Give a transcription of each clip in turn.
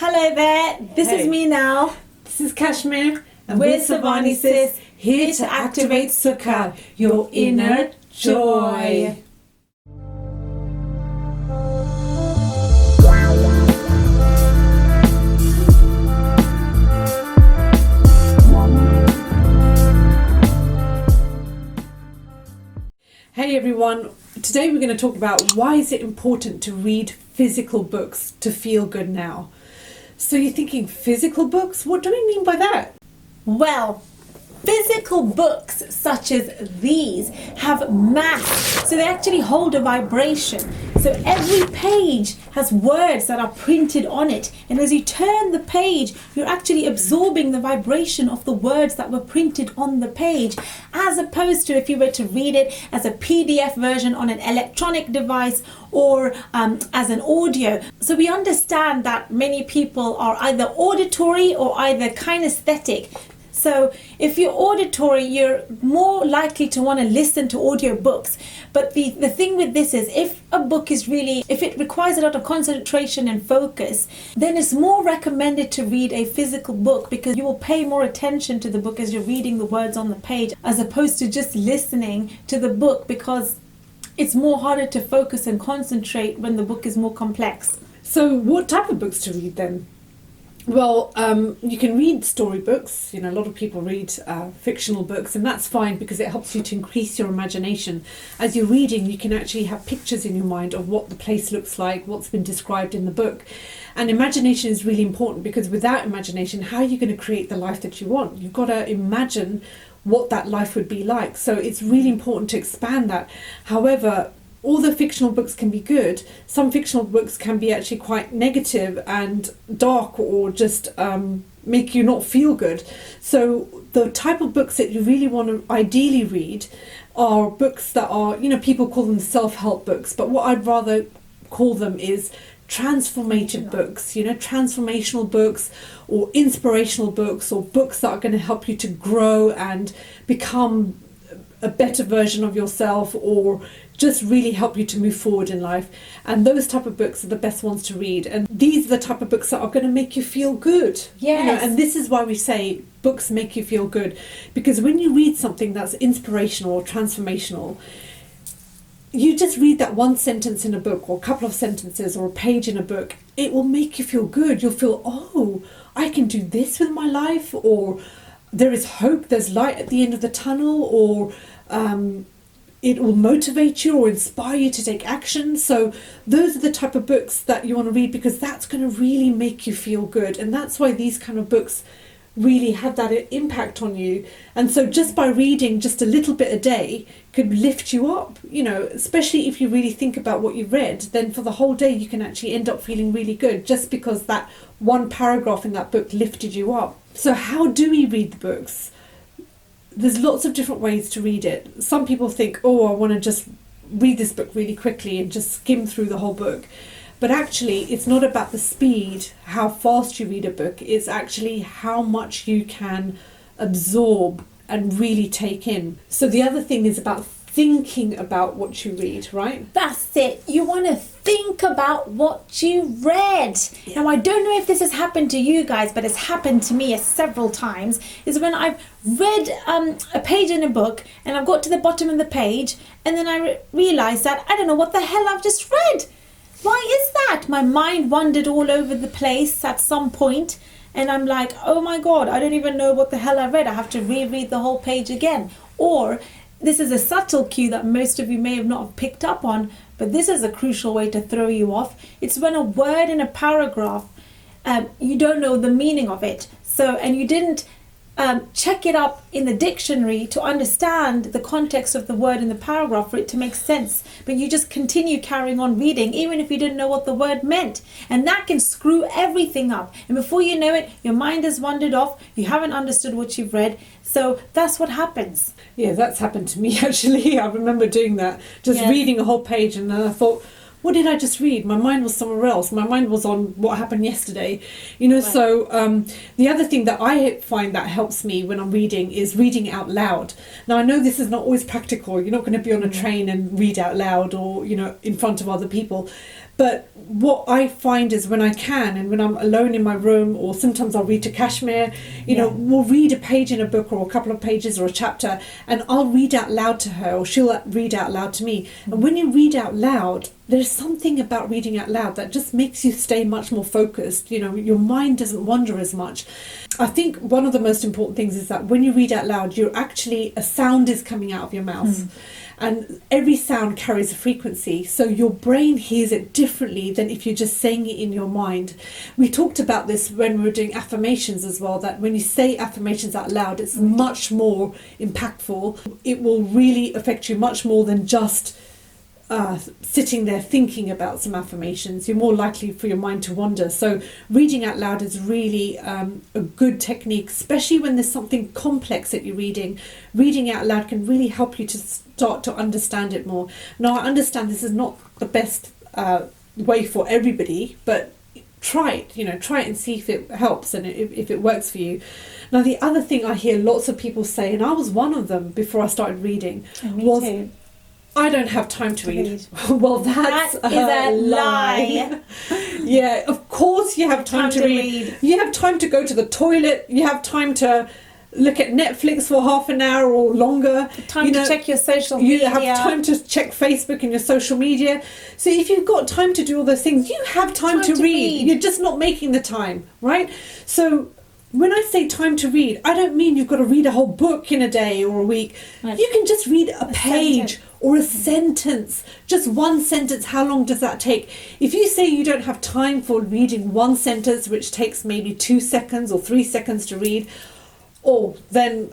Hello there, this is me now. This is Kashmir, and We're we're SavaniSis, here to to activate Sukha, your inner joy. Hey everyone, today we're going to talk about why is it important to read physical books to feel good now. So you're thinking, physical books? What do we mean by that? Well, physical books such as these have mass, so they actually hold a vibration. So every page has words that are printed on it, and as you turn the page, you're actually absorbing the vibration of the words that were printed on the page, as opposed to if you were to read it as a PDF version on an electronic device or as an audio. So we understand that many people are either auditory or either kinesthetic. So if you're auditory, you're more likely to want to listen to audiobooks. But the thing with this is, if a book is really, if it requires a lot of concentration and focus, then it's more recommended to read a physical book, because you will pay more attention to the book as you're reading the words on the page, as opposed to just listening to the book, because it's more harder to focus and concentrate when the book is more complex. So what type of books to read then? Well, you can read storybooks. You know, a lot of people read fictional books, and that's fine because it helps you to increase your imagination. As you're reading, you can actually have pictures in your mind of what the place looks like, what's been described in the book. And imagination is really important, because without imagination, how are you going to create the life that you want? You've got to imagine what that life would be like. So it's really important to expand that. However, although fictional books can be good, some fictional books can be actually quite negative and dark, or just make you not feel good. So the type of books that you really want to ideally read are books that are, you know, people call them self-help books, but what I'd rather call them is transformative books, you know, transformational books or inspirational books, or books that are going to help you to grow and become a better version of yourself, or just really help you to move forward in life. And those type of books are the best ones to read, and these are the type of books that are going to make you feel good. Yes. You know, and this is why we say books make you feel good, because when you read something that's inspirational or transformational, you just read that one sentence in a book, or a couple of sentences, or a page in a book, it will make you feel good. You'll feel, oh, I can do this with my life, or there is hope, there's light at the end of the tunnel, or it will motivate you or inspire you to take action. So those are the type of books that you want to read, because that's going to really make you feel good. And that's why these kind of books really have that impact on you. And so just by reading just a little bit a day could lift you up, you know, especially if you really think about what you've read, then for the whole day you can actually end up feeling really good, just because that one paragraph in that book lifted you up. So how do we read the books? There's lots of different ways to read it. Some people think, oh, I want to just read this book really quickly and just skim through the whole book. But actually, it's not about the speed, how fast you read a book. It's actually how much you can absorb and really take in. So the other thing is about thinking about what you read, right? That's it. You want to think about what you read. Yeah. Now, I don't know if this has happened to you guys, but it's happened to me several times, is when I've read a page in a book, and I've got to the bottom of the page, and then I realised that I don't know what the hell I've just read. Why is that? My mind wandered all over the place at some point, and I'm like, oh my God, I don't even know what the hell I read. I have to reread the whole page again. Or this is a subtle cue that most of you may have not picked up on, but this is a crucial way to throw you off. It's when a word in a paragraph, you don't know the meaning of it. So, and you didn't check it up in the dictionary to understand the context of the word in the paragraph for it to make sense, but you just continue carrying on reading even if you didn't know what the word meant, and that can screw everything up, and before you know it, your mind has wandered off, you haven't understood what you've read. So that's what happens. Yeah, that's happened to me actually. I remember doing that, just reading a whole page, and then I thought, what did I just read? My mind was somewhere else. My mind was on what happened yesterday. You know, right. So the other thing that I find that helps me when I'm reading is reading out loud. Now, I know this is not always practical. You're not going to be on a train and read out loud or, you know, in front of other people. But what I find is when I can, and when I'm alone in my room, or sometimes I'll read to Kashmir, you know, we'll read a page in a book or a couple of pages or a chapter, and I'll read out loud to her, or she'll read out loud to me. And when you read out loud, there's something about reading out loud that just makes you stay much more focused. You know, your mind doesn't wander as much. I think one of the most important things is that when you read out loud, you're actually, a sound is coming out of your mouth. And every sound carries a frequency, so your brain hears it differently than if you're just saying it in your mind. We talked about this when we were doing affirmations as well, that when you say affirmations out loud, it's much more impactful. It will really affect you much more than just sitting there thinking about some affirmations. You're more likely for your mind to wander. So reading out loud is really a good technique, especially when there's something complex that you're reading. Reading out loud can really help you to start to understand it more. Now, I understand this is not the best way for everybody, but try it, you know, try it and see if it helps and if it works for you. Now, the other thing I hear lots of people say, and I was one of them before I started reading, was, too. I don't have time to read. Well, that is a lie. Yeah, of course you have time to read. You have time to go to the toilet. You have time to look at Netflix for half an hour or longer. Time to check your social media. You have time to check Facebook and your social media. So if you've got time to do all those things, you have time to read. You're just not making the time, right? So when I say time to read, I don't mean you've got to read a whole book in a day or a week. Right. You can just read a page or a sentence, just one sentence. How long does that take? If you say you don't have time for reading one sentence, which takes maybe 2 seconds or 3 seconds to read, then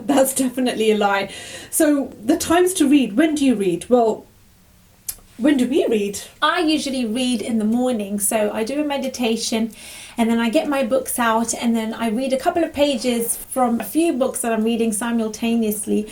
that's definitely a lie. So the times to read, when do you read? Well, when do we read? I usually read in the morning. So I do a meditation, and then I get my books out, and then I read a couple of pages from a few books that I'm reading simultaneously.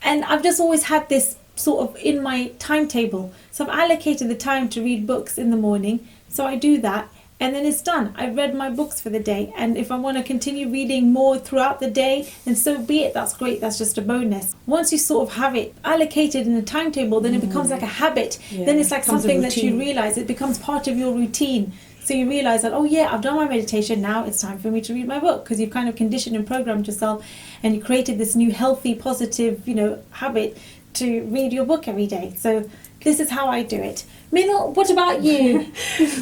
And I've just always had this sort of in my timetable. So I've allocated the time to read books in the morning. So I do that, and then it's done. I've read my books for the day. And if I want to continue reading more throughout the day, then so be it. That's great. That's just a bonus. Once you sort of have it allocated in a timetable, then it becomes like a habit. Yeah, then it's like something that you realize, it becomes part of your routine. So you realize that, I've done my meditation, now it's time for me to read my book, because you've kind of conditioned and programmed yourself, and you created this new healthy, positive, habit to read your book every day. So this is how I do it. Minal, what about you?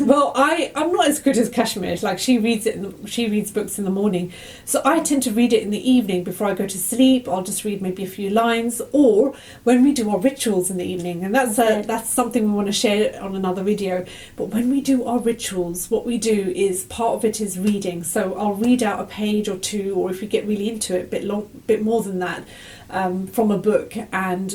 Well, I'm not as good as Kashmir. Like, she reads books in the morning, so I tend to read it in the evening before I go to sleep. I'll just read maybe a few lines, or when we do our rituals in the evening, and that's something we want to share on another video. But when we do our rituals, what we do is, part of it is reading. So I'll read out a page or two, or if we get really into it, bit more than that, from a book, and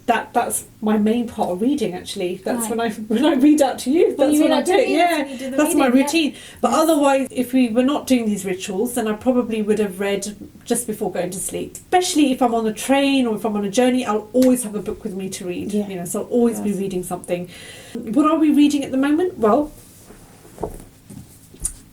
that's my main part of reading. Actually, that's when I read out to you. That's when I do it. Yeah, that's my routine. But otherwise, if we were not doing these rituals, then I probably would have read just before going to sleep. Especially if I'm on the train or if I'm on a journey, I'll always have a book with me to read. Yeah. So I'll always be reading something. What are we reading at the moment? Well,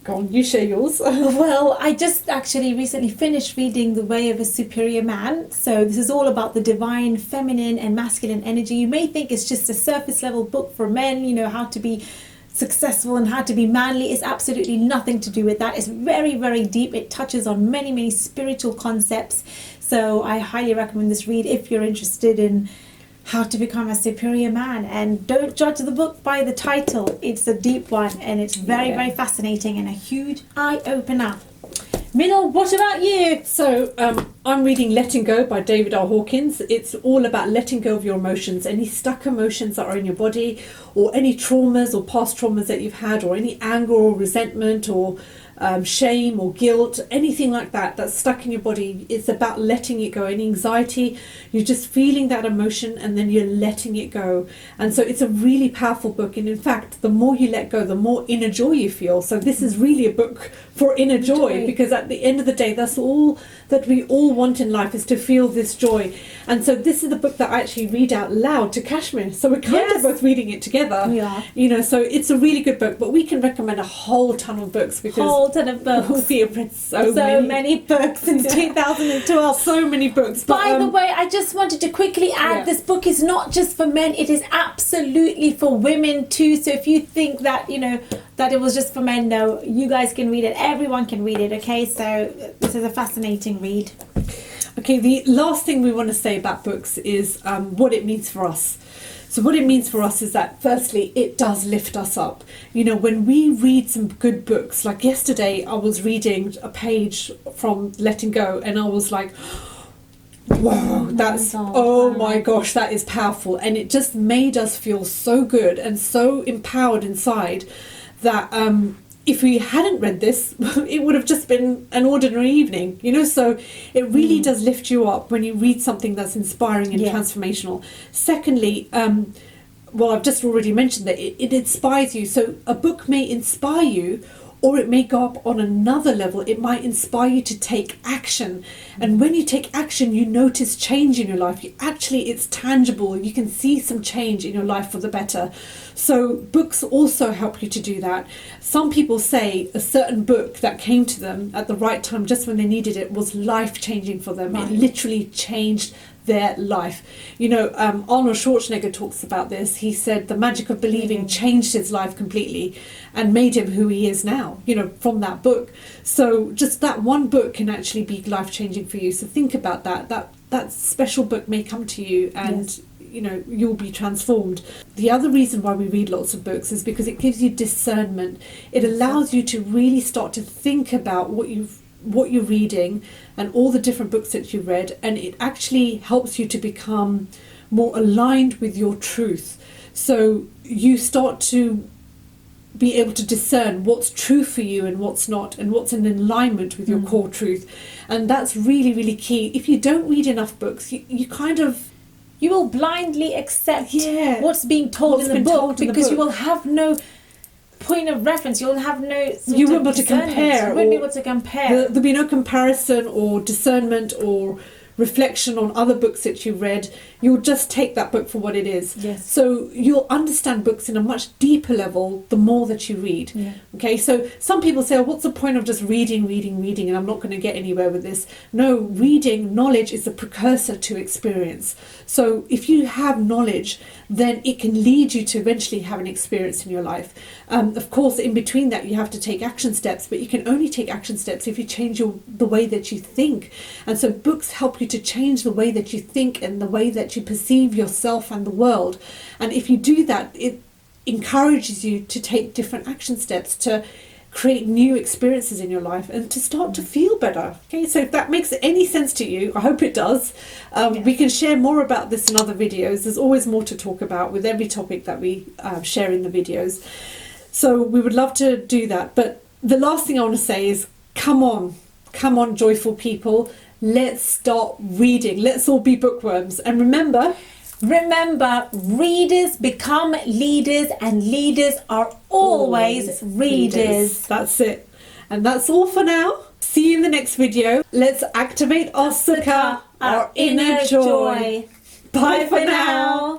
go on, you share yours. Well, I just actually recently finished reading The Way of a Superior Man. So this is all about the divine feminine and masculine energy. You may think it's just a surface level book for men, how to be successful and how to be manly. It's absolutely nothing to do with that. It's very, very deep. It touches on many, many spiritual concepts. So I highly recommend this read if you're interested in how to become a superior man. And don't judge the book by the title. It's a deep one, and it's very, very fascinating and a huge eye-opener. Minal, what about you? So I'm reading Letting Go by David R. Hawkins. It's all about letting go of your emotions, any stuck emotions that are in your body, or any traumas or past traumas that you've had, or any anger or resentment or shame or guilt, anything like that that's stuck in your body. It's about letting it go. Any anxiety, you're just feeling that emotion and then you're letting it go. And so it's a really powerful book, and in fact, the more you let go, the more inner joy you feel. So this is really a book for inner joy, because at the end of the day, that's all that we all all want in life is to feel this joy. And so this is the book that I actually read out loud to Kashmir. So we're kind of both reading it together. Yeah. You know, so it's a really good book, but we can recommend a whole ton of books because we have read so many books since 2012. So many books. But, by the way, I just wanted to quickly add, this book is not just for men, it is absolutely for women too. So if you think that, you know, that it was just for men, no, you guys can read it. Everyone can read it, okay? So this is a fascinating read. Okay, the last thing we want to say about books is what it means for us. So what it means for us is that, firstly, it does lift us up. You know, when we read some good books, like yesterday I was reading a page from Letting Go and I was like, wow, that's, oh my gosh, that is powerful. And it just made us feel so good and so empowered inside that if we hadn't read this, it would have just been an ordinary evening, you know. So it really does lift you up when you read something that's inspiring and transformational. Secondly, well, I've just already mentioned that it inspires you. So a book may inspire you, or it may go up on another level. It might inspire you to take action. And when you take action, you notice change in your life. It's tangible. You can see some change in your life for the better. So books also help you to do that. Some people say a certain book that came to them at the right time, just when they needed it, was life-changing for them. Right. It literally changed their life. You know, Arnold Schwarzenegger talks about this. He said the magic of believing changed his life completely and made him who he is now, you know, from that book. So just that one book can actually be life-changing for you. So think about that. That special book may come to you and you know, you'll be transformed. The other reason why we read lots of books is because it gives you discernment. It allows you to really start to think about what you're reading and all the different books that you've read, and it actually helps you to become more aligned with your truth. So you start to be able to discern what's true for you and what's not, and what's in alignment with your core truth. And that's really, really key. If you don't read enough books, you will blindly accept what's being told in the book, because you will have no point of reference. You'll have no you won't be able to compare. You won't be able to compare. There'll be no comparison or discernment or reflection on other books that you've read. You'll just take that book for what it is. Yes. So you'll understand books in a much deeper level the more that you read. Yeah. Okay, so some people say, oh, what's the point of just reading, and I'm not going to get anywhere with this. No, reading, knowledge is a precursor to experience. So if you have knowledge, then it can lead you to eventually have an experience in your life. Of course, in between that, you have to take action steps, but you can only take action steps if you change the way that you think. And so books help you to change the way that you think and the way that you perceive yourself and the world. And if you do that, it encourages you to take different action steps, to create new experiences in your life and to start to feel better. Okay, so if that makes any sense to you, I hope it does. We can share more about this in other videos. There's always more to talk about with every topic that we share in the videos. So we would love to do that. But the last thing I want to say is, come on, joyful people. Let's start reading. Let's all be bookworms. And remember, readers become leaders, and leaders are always readers. That's it. And that's all for now. See you in the next video. Let's activate our Sukha, our inner joy. Bye for now.